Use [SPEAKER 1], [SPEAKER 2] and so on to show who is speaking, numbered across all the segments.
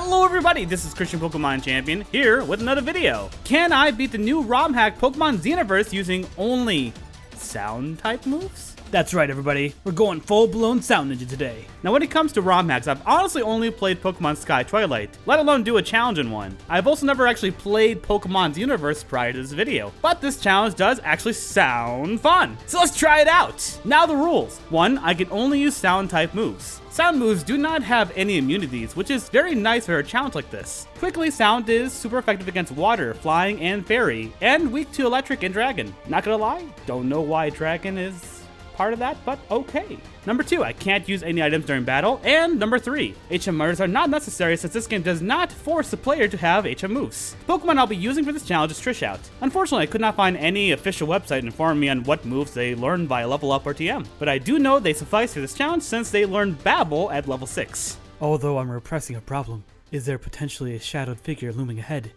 [SPEAKER 1] Hello everybody, this is ChristianPokemonChampion here with another video. Can I beat the new ROM hack Pokemon Xenoverse using only sound type moves? That's right everybody, we're going full-blown Sound Ninja today. Now when it comes to ROM hacks, I've honestly only played Pokemon Sky Twilight, let alone do a challenge in one. I've also never actually played Pokemon Xenoverse prior to this video, but this challenge does actually sound fun. So let's try it out. Now the rules. 1, I can only use sound type moves. Sound moves do not have any immunities, which is very nice for a challenge like this. Quickly, Sound is super effective against water, flying, and fairy, and weak to electric and dragon. Not gonna lie, don't know why dragon is part of that, but okay. Number 2, I can't use any items during battle, and number 3, HM murders are not necessary since this game does not force the player to have HM moves. The Pokemon I'll be using for this challenge is Trishout. Unfortunately, I could not find any official website informing me on what moves they learn via level up or TM, but I do know they suffice for this challenge since they learn Babble at level 6. Although I'm repressing a problem, is there potentially a shadowed figure looming ahead?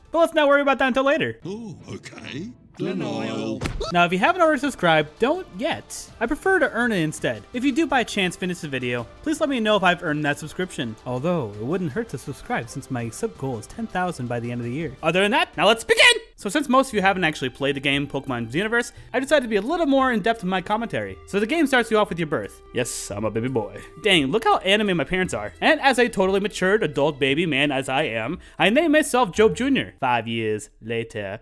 [SPEAKER 1] But let's not worry about that until later.
[SPEAKER 2] Oh, okay. Denial.
[SPEAKER 1] Now, if you haven't already subscribed, don't yet. I prefer to earn it instead. If you do by chance finish the video, please let me know if I've earned that subscription. Although, it wouldn't hurt to subscribe since my sub goal is 10,000 by the end of the year. Other than that, now let's begin! So since most of you haven't actually played the game Pokemon Xenoverse, I decided to be a little more in-depth in my commentary. So the game starts you off with your birth. Yes, I'm a baby boy. Dang, look how anime my parents are. And as a totally matured adult baby man as I am, I named myself Job Jr. 5 years later.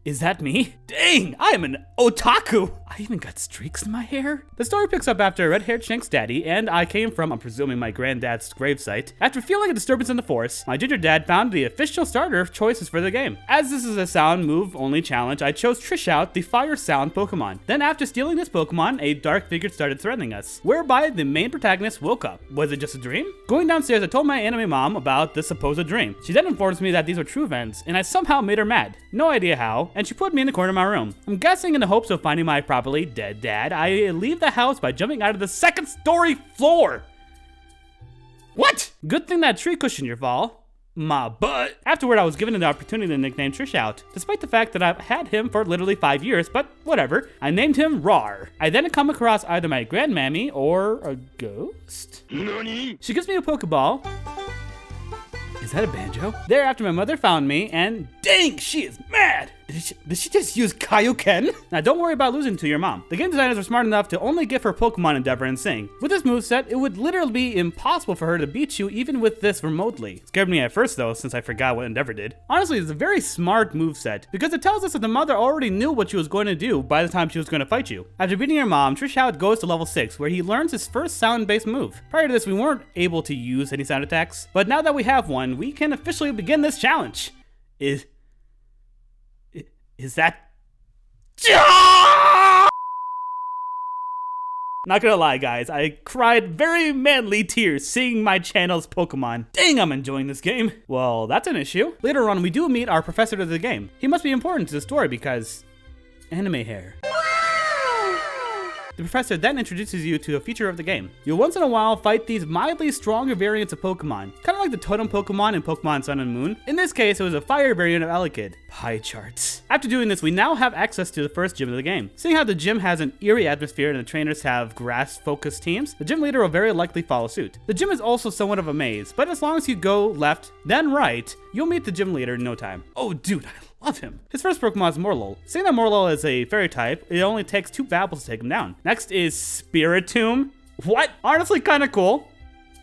[SPEAKER 1] Is that me? Dang, I am an otaku! I even got streaks in my hair? The story picks up after a red-haired Shank's daddy, and I came from, I'm presuming, my granddad's gravesite. After feeling a disturbance in the forest, my ginger dad found the official starter of choices for the game. As this is a sound move only challenge, I chose Trishout, the fire sound Pokemon. Then after stealing this Pokemon, a dark figure started threatening us, whereby the main protagonist woke up. Was it just a dream? Going downstairs, I told my anime mom about the supposed dream. She then informs me that these were true events, and I somehow made her mad. No idea how, and she put me in the corner of my room. I'm guessing in the hopes of finding my probably dead dad, I leave the house by jumping out of the 2nd story floor. What? Good thing that tree cushioned your fall. My butt. Afterward, I was given the opportunity to nickname Trishout, despite the fact that I've had him for literally 5 years, but whatever. I named him Rar. I then come across either my grandmammy or a ghost? Nani? She gives me a Pokeball. Is that a banjo? Thereafter, my mother found me, and dang, she is mad! Did she just use Kaioken? Now, don't worry about losing to your mom. The game designers were smart enough to only give her Pokemon Endeavor and Sing. With this moveset, it would literally be impossible for her to beat you even with this remotely. Scared me at first though, since I forgot what Endeavor did. Honestly, it's a very smart moveset, because it tells us that the mother already knew what she was going to do by the time she was going to fight you. After beating your mom, Trishout goes to level 6, where he learns his first sound-based move. Prior to this, we weren't able to use any sound attacks, but now that we have one, we can officially begin this challenge. Is that... Not gonna lie guys, I cried very manly tears seeing my channel's Pokemon. Dang, I'm enjoying this game. Well, that's an issue. Later on, we do meet our professor of the game. He must be important to the story because... anime hair. The professor then introduces you to a feature of the game. You'll once in a while fight these mildly stronger variants of Pokemon, kind of like the totem Pokemon in Pokemon Sun and Moon. In this case, it was a fire variant of Elekid. Pie charts. After doing this, we now have access to the first gym of the game. Seeing how the gym has an eerie atmosphere and the trainers have grass-focused teams, the gym leader will very likely follow suit. The gym is also somewhat of a maze, but as long as you go left, then right, you'll meet the gym leader in no time. Oh dude, I love him. His first Pokemon is Morlul. Seeing that Morlul is a fairy type, it only takes 2 Babbles to take him down. Next is Spiritomb. What? Honestly kinda cool.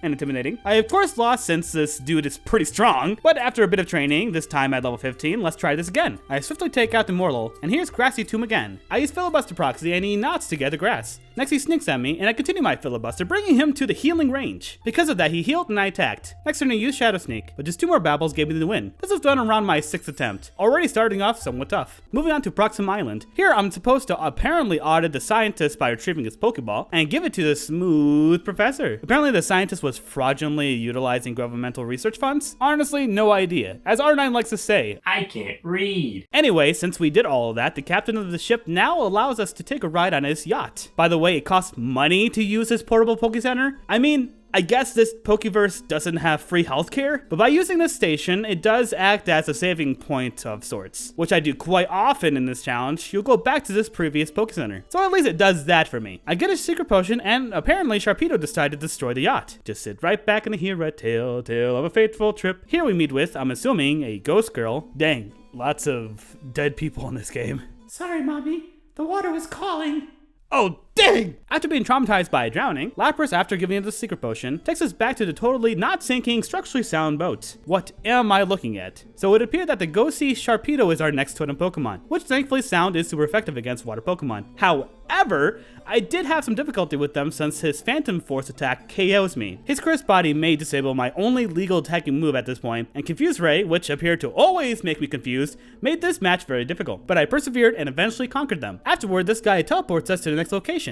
[SPEAKER 1] And intimidating. I of course lost since this dude is pretty strong, but after a bit of training, this time at level 15, let's try this again. I swiftly take out the Morlul, and here's Grassy Tomb again. I use Filibuster Proxy and he nods to gather grass. Next he sneaks at me, and I continue my filibuster, bringing him to the healing range. Because of that, he healed and I attacked. Next turn I used Shadow Sneak, but just 2 more Babbles gave me the win. This was done around my 6th attempt, already starting off somewhat tough. Moving on to Proxim Island. Here I'm supposed to apparently audit the scientist by retrieving his Pokeball, and give it to the smooth professor. Apparently the scientist was fraudulently utilizing governmental research funds? Honestly, no idea. As R9 likes to say, I can't read. Anyway, since we did all of that, the captain of the ship now allows us to take a ride on his yacht. By the way, it costs money to use this portable Poke Center. I mean, I guess this Pokeverse doesn't have free healthcare, but by using this station, it does act as a saving point of sorts, which I do quite often in this challenge. You'll go back to this previous Poke Center. So at least it does that for me. I get a secret potion, and apparently Sharpedo decided to destroy the yacht. Just sit right back and hear a tale of a fateful trip. Here we meet with, I'm assuming, a ghost girl. Dang, lots of dead people in this game. Sorry, Mommy. The water was calling. Oh, dang! After being traumatized by drowning, Lapras, after giving us the secret potion, takes us back to the totally not sinking, structurally sound boat. What am I looking at? So it appeared that the Ghosty Sharpedo is our next totem Pokemon, which thankfully sound is super effective against water Pokemon. However, I did have some difficulty with them since his Phantom Force attack KOs me. His Cursed Body may disable my only legal attacking move at this point, and Confuse Ray, which appeared to always make me confused, made this match very difficult. But I persevered and eventually conquered them. Afterward, this guy teleports us to the next location.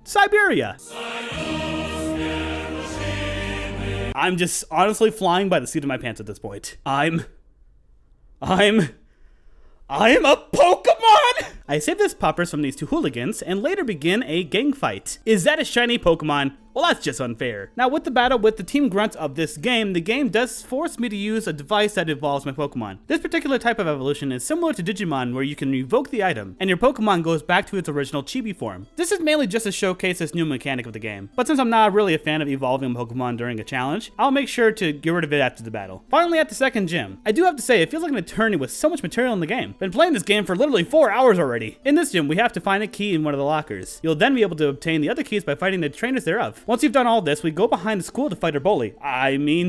[SPEAKER 1] Siberia! I'm just honestly flying by the seat of my pants at this point. I'm a Pokemon! I saved this Poppers from these two hooligans and later begin a gang fight. Is that a shiny Pokemon? Well, that's just unfair. Now, with the battle with the Team Grunt of this game, the game does force me to use a device that evolves my Pokemon. This particular type of evolution is similar to Digimon, where you can revoke the item, and your Pokemon goes back to its original chibi form. This is mainly just to showcase this new mechanic of the game, but since I'm not really a fan of evolving Pokemon during a challenge, I'll make sure to get rid of it after the battle. Finally, at the second gym, I do have to say, it feels like an eternity with so much material in the game. Been playing this game for literally 4 hours already. In this gym, we have to find a key in one of the lockers. You'll then be able to obtain the other keys by fighting the trainers thereof. Once you've done all this, we go behind the school to fight our bully,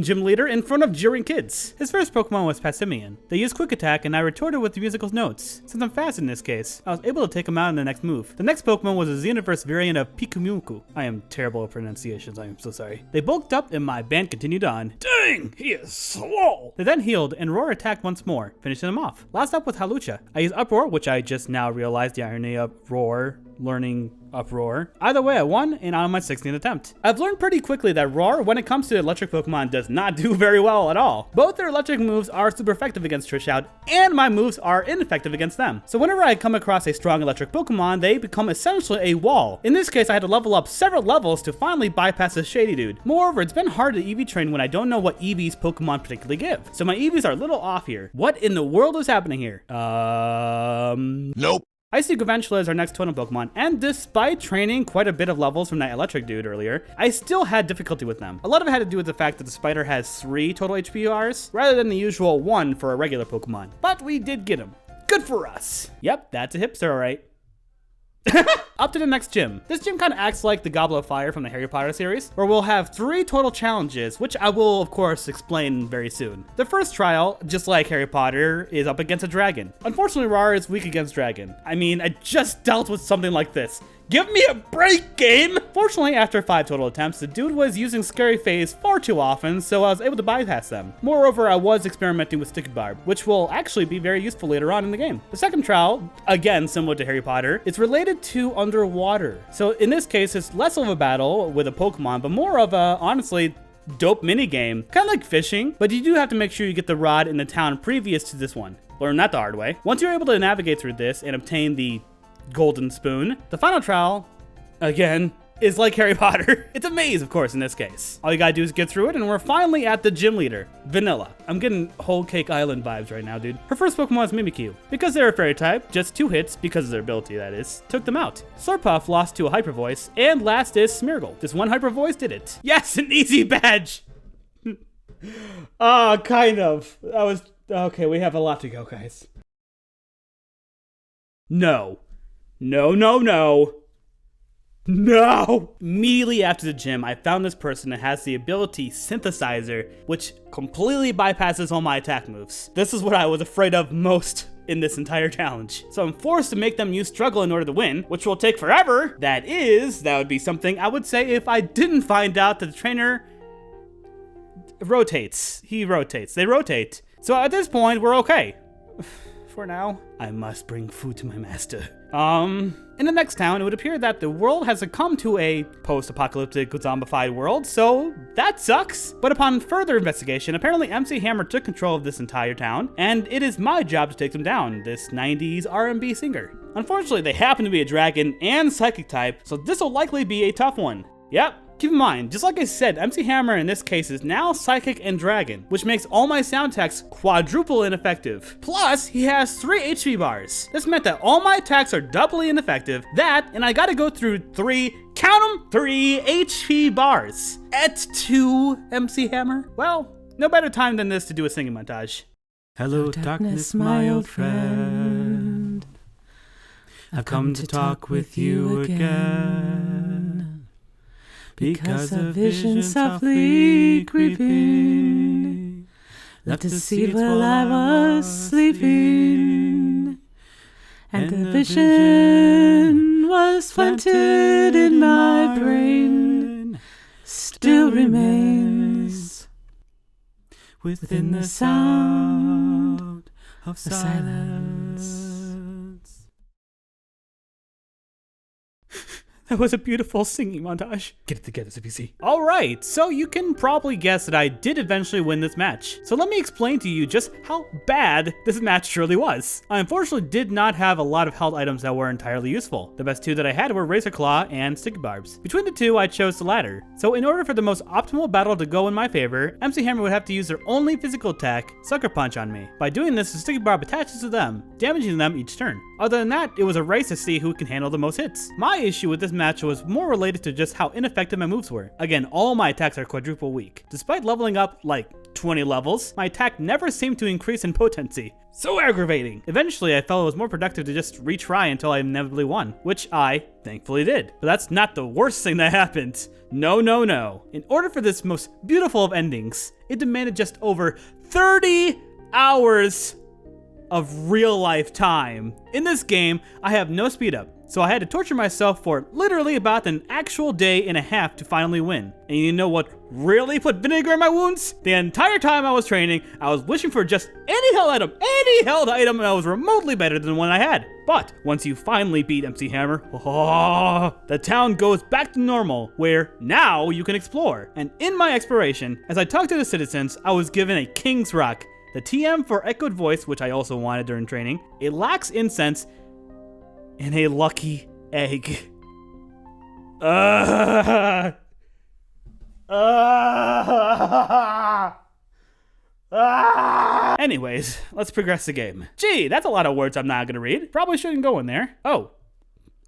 [SPEAKER 1] gym leader, in front of jeering kids. His first Pokemon was Passimian. They used Quick Attack, and I retorted with the musical notes. Since I'm fast in this case, I was able to take him out in the next move. The next Pokemon was a Xenoverse variant of Pikumuku. I am terrible at pronunciations, I am so sorry. They bulked up, and my band continued on. Dang, he is slow! They then healed, and Roar attacked once more, finishing them off. Last up with Hawlucha. I used Uproar, which I just now realized the irony of Roar learning Uproar. Either way, I won, and on my 16th attempt. I've learned pretty quickly that Roar, when it comes to electric Pokemon, does not do very well at all. Both their electric moves are super effective against Trishout, and my moves are ineffective against them. So whenever I come across a strong electric Pokemon, they become essentially a wall. In this case, I had to level up several levels to finally bypass this shady dude. Moreover, it's been hard to EV train when I don't know what EVs Pokemon particularly give. So my EVs are a little off here. What in the world is happening here?
[SPEAKER 2] Nope.
[SPEAKER 1] I see Galvantula as our next totem Pokemon, and despite training quite a bit of levels from that electric dude earlier, I still had difficulty with them. A lot of it had to do with the fact that the spider has 3 total HP bars, rather than the usual 1 for a regular Pokemon. But we did get him. Good for us. Yep, that's a hipster, alright. Up to the next gym. This gym kind of acts like the Goblet of Fire from the Harry Potter series, where we'll have 3 total challenges, which I will of course explain very soon. The first trial, just like Harry Potter, is up against a dragon. Unfortunately, Rar is weak against dragon. I mean, I just dealt with something like this. Give me a break, game! Fortunately, after 5 total attempts, the dude was using Scary Phase far too often, so I was able to bypass them. Moreover, I was experimenting with Sticky Barb, which will actually be very useful later on in the game. The second trial, again similar to Harry Potter, is related to underwater. So in this case, it's less of a battle with a Pokemon, but more of a, honestly, dope minigame. Kind of like fishing, but you do have to make sure you get the rod in the town previous to this one. Learn that the hard way. Once you're able to navigate through this and obtain the golden spoon, the final trial, again, is like Harry Potter. It's a maze, of course, in this case. All you gotta do is get through it, and we're finally at the gym leader, Vanilla. I'm getting Whole Cake Island vibes right now, dude. Her first Pokemon is Mimikyu. Because they're a fairy type, just 2 hits, because of their ability, that is, took them out. Slurpuff lost to a Hyper Voice, and last is Smeargle. Just 1 Hyper Voice did it. Yes, an easy badge! Kind of. That was, okay, we have a lot to go, guys. No. No. Immediately after the gym, I found this person that has the ability Synthesizer, which completely bypasses all my attack moves. This is what I was afraid of most in this entire challenge. So I'm forced to make them use Struggle in order to win, which will take forever. That would be something I would say if I didn't find out that the trainer rotates. He rotates. They rotate. So at this point, we're okay. For now, I must bring food to my master. In the next town, it would appear that the world has succumbed to a post-apocalyptic zombified world, so that sucks. But upon further investigation, apparently MC Hammer took control of this entire town, and it is my job to take them down, this 90s R&B singer. Unfortunately, they happen to be a dragon and psychic type, so this will likely be a tough one. Yep, Keep in mind, just like I said, MC Hammer in this case is now Psychic and Dragon, which makes all my sound attacks quadruple ineffective. Plus, he has 3 HP bars. This meant that all my attacks are doubly ineffective. That, and I gotta go through 3, count them, 3 HP bars. Et tu, MC Hammer? Well, no better time than this to do a singing montage. Hello, darkness, my old friend. I've come to talk with you again. Because a vision softly creeping left the seed while I was sleeping, and the vision was planted in my brain, still remains within the sound of silence. That was a beautiful singing montage. Get it together, CPC. All right, so you can probably guess that I did eventually win this match. So let me explain to you just how bad this match truly was. I unfortunately did not have a lot of health items that were entirely useful. The best 2 that I had were Razor Claw and Sticky Barbs. Between the 2, I chose the latter. So in order for the most optimal battle to go in my favor, MC Hammer would have to use their only physical attack, Sucker Punch, on me. By doing this, the Sticky Barb attaches to them, damaging them each turn. Other than that, it was a race to see who can handle the most hits. My issue with this match was more related to just how ineffective my moves were. Again, all my attacks are quadruple weak. Despite leveling up like 20 levels, my attack never seemed to increase in potency. So aggravating! Eventually, I felt it was more productive to just retry until I inevitably won, which I thankfully did. But that's not the worst thing that happened. No, no, no. In order for this most beautiful of endings, it demanded just over 30 hours of real life time. In this game, I have no speed up, so I had to torture myself for literally about an actual day and a half to finally win. And you know what really put vinegar in my wounds? The entire time I was training, I was wishing for just any held item, and I was remotely better than the one I had. But once you finally beat MC Hammer, the town goes back to normal, where now you can explore. And in my exploration, as I talked to the citizens, I was given a King's Rock, the TM for Echoed Voice, which I also wanted during training, a Lax Incense, and a Lucky Egg. Anyways, let's progress the game. Gee, that's a lot of words I'm not gonna read. Probably shouldn't go in there. Oh,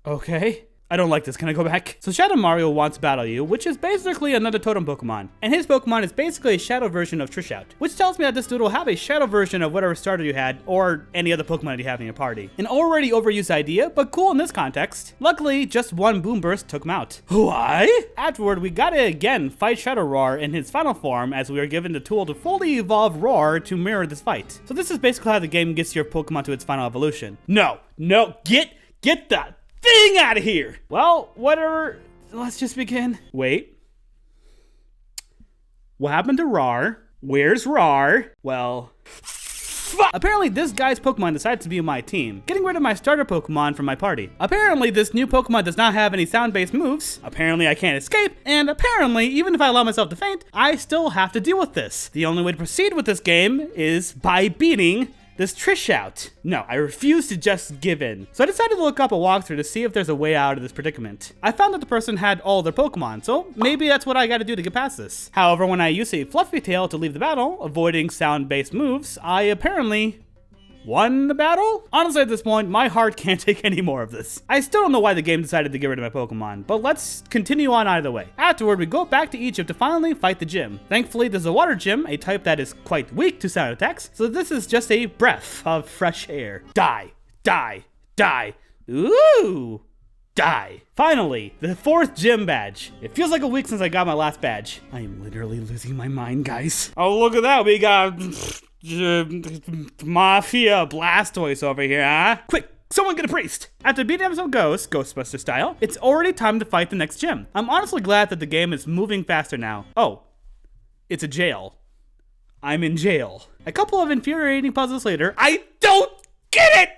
[SPEAKER 1] okay. I don't like this, can I go back? So Shadow Mario wants to battle you, which is basically another totem Pokemon. And his Pokemon is basically a shadow version of Trishout, which tells me that this dude will have a shadow version of whatever starter you had, or any other Pokemon that you have in your party. An already overused idea, but cool in this context. Luckily, just one Boom Burst took him out. Why? Afterward, we gotta again fight Shadow Roar in his final form, as we are given the tool to fully evolve Roar to mirror this fight. So this is basically how the game gets your Pokemon to its final evolution. No, get that thing out of here! Well, whatever. Let's just begin. Wait. What happened to Rar? Where's Rar? Well, apparently this guy's Pokemon decided to be on my team, getting rid of my starter Pokemon from my party. Apparently this new Pokemon does not have any sound-based moves. Apparently I can't escape. And apparently, even if I allow myself to faint, I still have to deal with this. The only way to proceed with this game is by beating this Trishout. No, I refuse to just give in. So I decided to look up a walkthrough to see if there's a way out of this predicament. I found that the person had all their Pokemon, so maybe that's what I gotta do to get past this. However, when I use a Fluffy Tail to leave the battle, avoiding sound-based moves, I apparently won the battle? Honestly, at this point, my heart can't take any more of this. I still don't know why the game decided to get rid of my Pokemon, but let's continue on either way. Afterward, we go back to Egypt to finally fight the gym. Thankfully, there's a water gym, a type that is quite weak to sound attacks, so this is just a breath of fresh air. Die, die, die. Ooh. Die. Finally, the 4th gym badge. It feels like a week since I got my last badge. I am literally losing my mind, guys. Oh, look at that. We got Mafia Blastoise over here, huh? Quick, someone get a priest! After beating up some ghosts, Ghostbuster style, it's already time to fight the next gym. I'm honestly glad that the game is moving faster now. Oh, it's a jail. I'm in jail. A couple of infuriating puzzles later, I don't get it!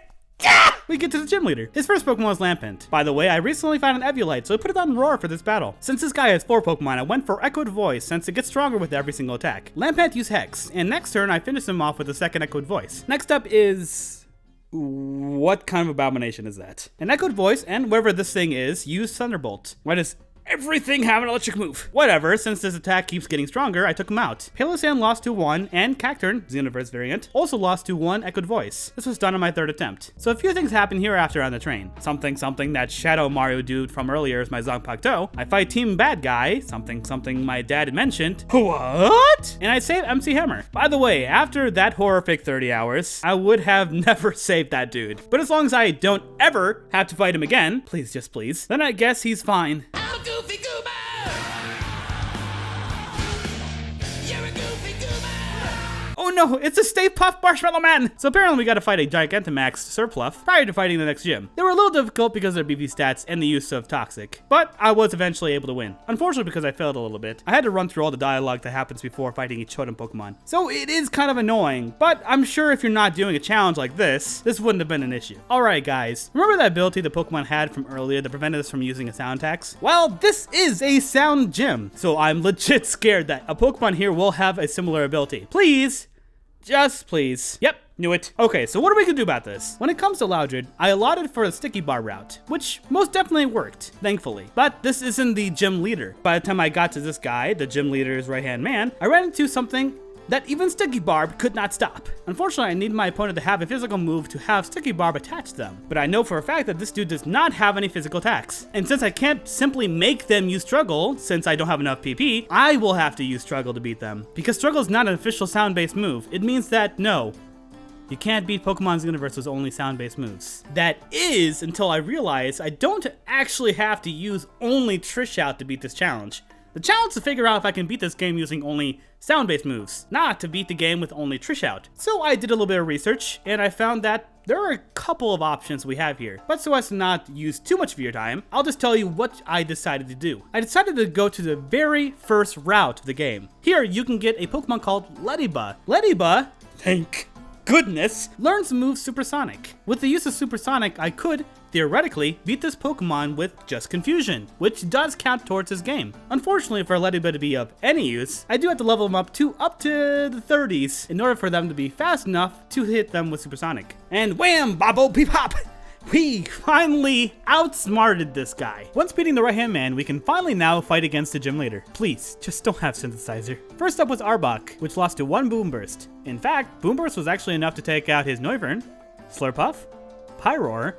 [SPEAKER 1] We get to the gym leader. His first Pokemon was Lampent. By the way, I recently found an Eviolite, so I put it on Roar for this battle. Since this guy has 4 Pokemon, I went for Echoed Voice, since it gets stronger with every single attack. Lampent used Hex, and next turn I finished him off with a second Echoed Voice. Next up is... what kind of abomination is that? An Echoed Voice, and wherever this thing is, use Thunderbolt. Why does everything have an electric move. Whatever, since this attack keeps getting stronger, I took him out. Palosan lost to 1, and Cacturn, Xenoverse variant, also lost to 1 Echoed Voice. This was done on my 3rd attempt. So a few things happen hereafter on the train. Something that Shadow Mario dude from earlier is my Zanpakuto. I fight Team Bad Guy, something my dad had mentioned. What? And I save MC Hammer. By the way, after that horrific 30 hours, I would have never saved that dude. But as long as I don't ever have to fight him again, please, just please, then I guess he's fine.
[SPEAKER 2] I'm a goofy goober! You're a goofy goober!
[SPEAKER 1] Oh no, it's a Stay Puft Marshmallow Man! So apparently we gotta fight a Gigantamax Surpluff prior to fighting the next gym. They were a little difficult because of their beefy stats and the use of Toxic, but I was eventually able to win. Unfortunately, because I failed a little bit, I had to run through all the dialogue that happens before fighting each totem Pokemon. So it is kind of annoying, but I'm sure if you're not doing a challenge like this wouldn't have been an issue. Alright guys, remember that ability the Pokemon had from earlier that prevented us from using a sound attacks? Well, this is a sound gym, so I'm legit scared that a Pokemon here will have a similar ability. Please! Just please. Yep, knew it. Okay, so what are we gonna do about this? When it comes to Loudrid, I allotted for the Sticky Bar route, which most definitely worked, thankfully. But this isn't the gym leader. By the time I got to this guy, the gym leader's right-hand man, I ran into something that even Sticky Barb could not stop. Unfortunately, I need my opponent to have a physical move to have Sticky Barb attach them. But I know for a fact that this dude does not have any physical attacks. And since I can't simply make them use Struggle, since I don't have enough PP, I will have to use Struggle to beat them. Because Struggle is not an official sound-based move, it means that, no, you can't beat Pokemon's Universe with only sound-based moves. That is until I realize I don't actually have to use only Trish Out to beat this challenge. The challenge is to figure out if I can beat this game using only sound-based moves, not to beat the game with only Trish Out. So I did a little bit of research, and I found that there are a couple of options we have here. But so as to not use too much of your time, I'll just tell you what I decided to do. I decided to go to the very first route of the game. Here, you can get a Pokemon called Ledyba. Ledyba, thank goodness, learns the move Supersonic. With the use of Supersonic, I could, theoretically, beat this Pokemon with just Confusion, which does count towards his game. Unfortunately, for Ledyba to be of any use, I do have to level them up to the 30s in order for them to be fast enough to hit them with Supersonic. And wham, bobbo, beep, hop! We finally outsmarted this guy. Once beating the right-hand man, we can finally now fight against the gym leader. Please, just don't have Synthesizer. First up was Arbok, which lost to 1 Boom Burst. In fact, Boom Burst was actually enough to take out his Noivern, Slurpuff, Pyroar,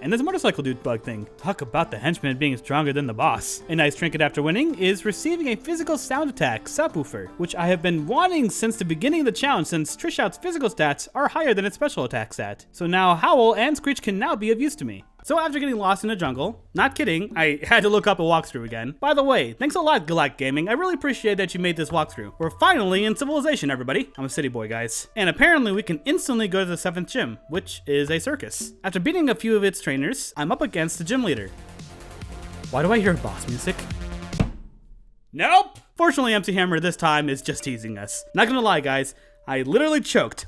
[SPEAKER 1] and this motorcycle dude bug thing. Talk about the henchman being stronger than the boss. A nice trinket after winning is receiving a physical sound attack, Subwoofer, which I have been wanting since the beginning of the challenge since Trish Out's physical stats are higher than its special attack stat. So now Howl and Screech can now be of use to me. So after getting lost in the jungle, not kidding, I had to look up a walkthrough again. By the way, thanks a lot Galactic Gaming, I really appreciate that you made this walkthrough. We're finally in Civilization, everybody. I'm a city boy, guys. And apparently we can instantly go to the 7th gym, which is a Circus. After beating a few of its trainers, I'm up against the gym leader. Why do I hear boss music? Nope! Fortunately, MC Hammer this time is just teasing us. Not gonna lie, guys, I literally choked.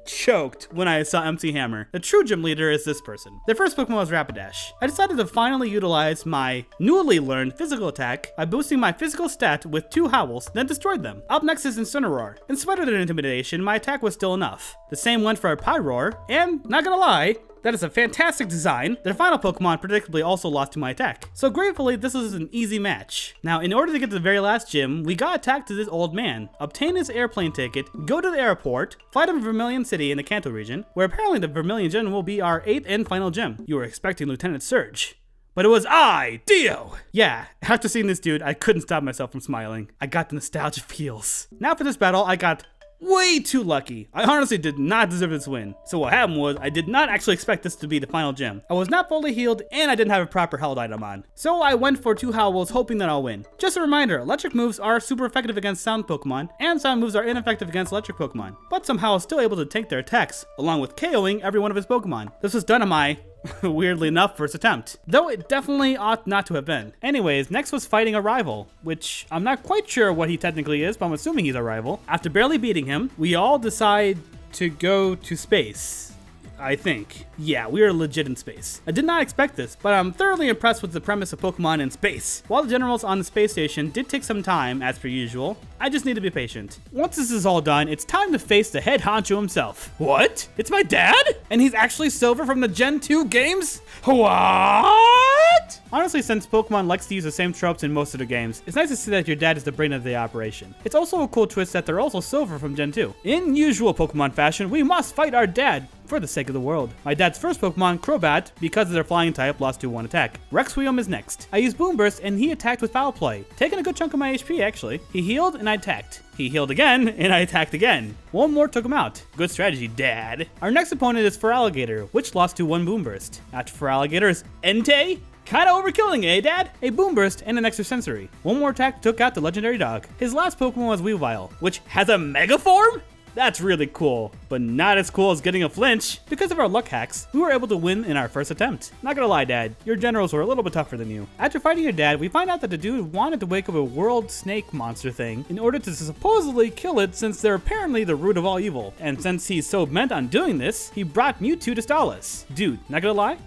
[SPEAKER 1] Choked when I saw MC Hammer. The true gym leader is this person. Their first Pokemon was Rapidash. I decided to finally utilize my newly learned physical attack by boosting my physical stat with 2 Howls, then destroyed them. Up next is Incineroar. In spite of their intimidation, my attack was still enough. The same went for a Pyroar, and not gonna lie, that is a fantastic design. Their final Pokemon predictably also lost to my attack. So gratefully, this is an easy match. Now, in order to get to the very last gym, we got attacked to this old man, obtain his airplane ticket, go to the airport, fly to Vermilion City in the Kanto region, where apparently the Vermilion Gym will be our 8th and final gym. You were expecting Lieutenant Surge. But it was I, Dio! Yeah, after seeing this dude, I couldn't stop myself from smiling. I got the nostalgia feels. Now for this battle, I got way too lucky. I honestly did not deserve this win. So what happened was, I did not actually expect this to be the final gym. I was not fully healed, and I didn't have a proper held item on. So I went for 2 Howls, hoping that I'll win. Just a reminder, electric moves are super effective against sound Pokemon, and sound moves are ineffective against electric Pokemon. But somehow I was still able to tank their attacks, along with KOing every one of his Pokemon. This was done on my weirdly enough, first attempt. Though it definitely ought not to have been. Anyways, next was fighting a rival, which I'm not quite sure what he technically is, but I'm assuming he's a rival. After barely beating him, we all decide to go to space. I think. Yeah, we are legit in space. I did not expect this, but I'm thoroughly impressed with the premise of Pokemon in space. While the generals on the space station did take some time, as per usual, I just need to be patient. Once this is all done, it's time to face the head honcho himself. What? It's my dad? And he's actually Silver from the Gen 2 games? What? Honestly, since Pokemon likes to use the same tropes in most of the games, it's nice to see that your dad is the brain of the operation. It's also a cool twist that they're also Silver from Gen 2. In usual Pokemon fashion, we must fight our dad for the sake of the world. My dad's first Pokemon, Crobat, because of their flying type, lost to 1 attack. Requiem is next. I used Boom Burst and he attacked with Foul Play, taking a good chunk of my HP actually. He healed and I attacked. He healed again and I attacked again. One more took him out. Good strategy, Dad. Our next opponent is Feraligatr, which lost to 1 Boom Burst. After Feraligatr is Entei. Kinda overkilling, eh, Dad? A Boom Burst and an extra sensory. One more attack took out the legendary dog. His last Pokemon was Weavile, which has a Mega Form? That's really cool, but not as cool as getting a flinch. Because of our luck hacks, we were able to win in our first attempt. Not gonna lie, Dad, your generals were a little bit tougher than you. After fighting your dad, we find out that the dude wanted to wake up a world snake monster thing in order to supposedly kill it, since they're apparently the root of all evil. And since he's so bent on doing this, he brought Mewtwo to stall us. Dude, not gonna lie,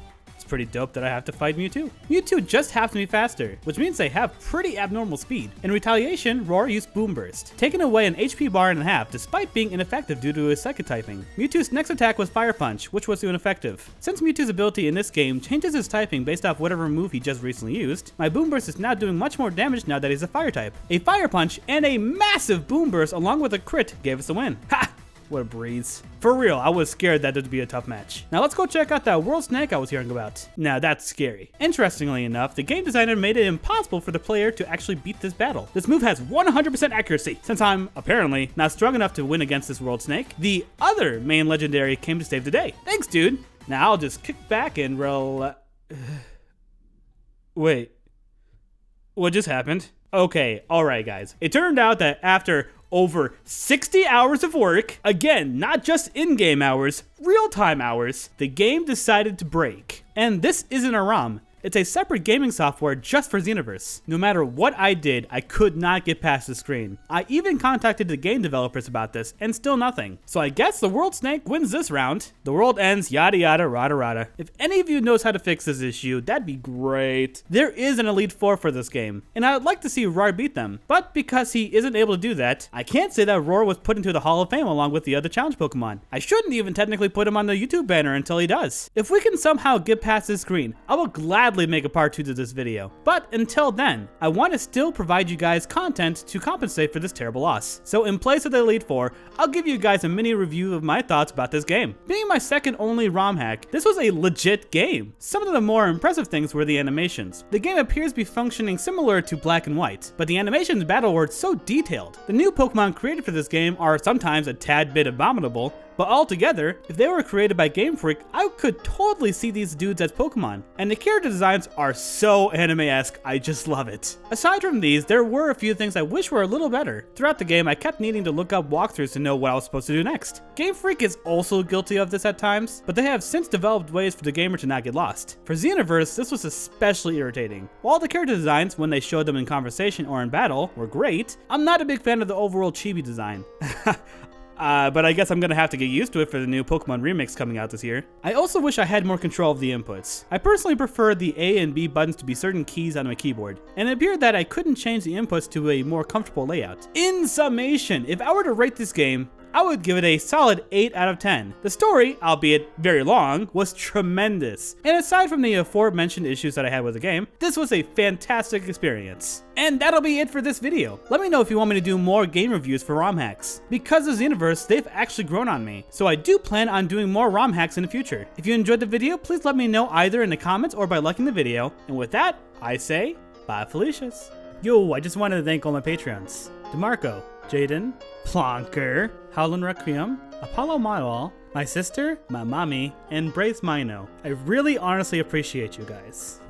[SPEAKER 1] pretty dope that I have to fight Mewtwo. Mewtwo just happens to be faster, which means they have pretty abnormal speed. In retaliation, Roar used Boom Burst, taking away an HP bar and a half despite being ineffective due to his psychic typing. Mewtwo's next attack was Fire Punch, which was ineffective. Since Mewtwo's ability in this game changes his typing based off whatever move he just recently used, my Boom Burst is now doing much more damage now that he's a fire type. A Fire Punch and a massive Boom Burst along with a crit gave us the win. Ha! What a breeze. For real, I was scared that it would be a tough match. Now let's go check out that world snake I was hearing about. Now that's scary. Interestingly enough, the game designer made it impossible for the player to actually beat this battle. This move has 100% accuracy. Since I'm apparently not strong enough to win against this world snake, the other main legendary came to save the day. Thanks, dude. Now I'll just kick back and Wait, what just happened? Okay, alright guys. It turned out that after over 60 hours of work, again, not just in-game hours, real-time hours, the game decided to break. And this isn't a ROM. It's a separate gaming software just for Xenoverse. No matter what I did, I could not get past the screen. I even contacted the game developers about this, and still nothing. So I guess the World Snake wins this round. The world ends, yada yada, rada rada. If any of you knows how to fix this issue, that'd be great. There is an Elite Four for this game, and I would like to see Roar beat them. But because he isn't able to do that, I can't say that Roar was put into the Hall of Fame along with the other challenge Pokemon. I shouldn't even technically put him on the YouTube banner until he does. If we can somehow get past this screen, I will gladly make a part 2 to this video. But until then, I want to still provide you guys content to compensate for this terrible loss. So in place of the Elite Four, I'll give you guys a mini review of my thoughts about this game. Being my second only ROM hack, this was a legit game. Some of the more impressive things were the animations. The game appears to be functioning similar to Black and White, but the animations battle were so detailed. The new Pokemon created for this game are sometimes a tad bit abominable, but altogether, if they were created by Game Freak, I could totally see these dudes as Pokemon. And the character designs are so anime-esque, I just love it. Aside from these, there were a few things I wish were a little better. Throughout the game, I kept needing to look up walkthroughs to know what I was supposed to do next. Game Freak is also guilty of this at times, but they have since developed ways for the gamer to not get lost. For Xenoverse, this was especially irritating. While the character designs, when they showed them in conversation or in battle, were great, I'm not a big fan of the overall chibi design. But I guess I'm gonna have to get used to it for the new Pokemon remix coming out this year. I also wish I had more control of the inputs. I personally prefer the A and B buttons to be certain keys on my keyboard, and it appeared that I couldn't change the inputs to a more comfortable layout. In summation, if I were to rate this game, I would give it a solid 8 out of 10. The story, albeit very long, was tremendous. And aside from the aforementioned issues that I had with the game, this was a fantastic experience. And that'll be it for this video. Let me know if you want me to do more game reviews for ROM hacks. Because of Xenoverse, they've actually grown on me, so I do plan on doing more ROM hacks in the future. If you enjoyed the video, please let me know either in the comments or by liking the video. And with that, I say, bye Felicias. Yo, I just wanted to thank all my Patreons. DeMarco, Jaden, Plonker, Howlin' Requiem, Apollo Mywall, my sister, my mommy, and Brace Mino. I really honestly appreciate you guys.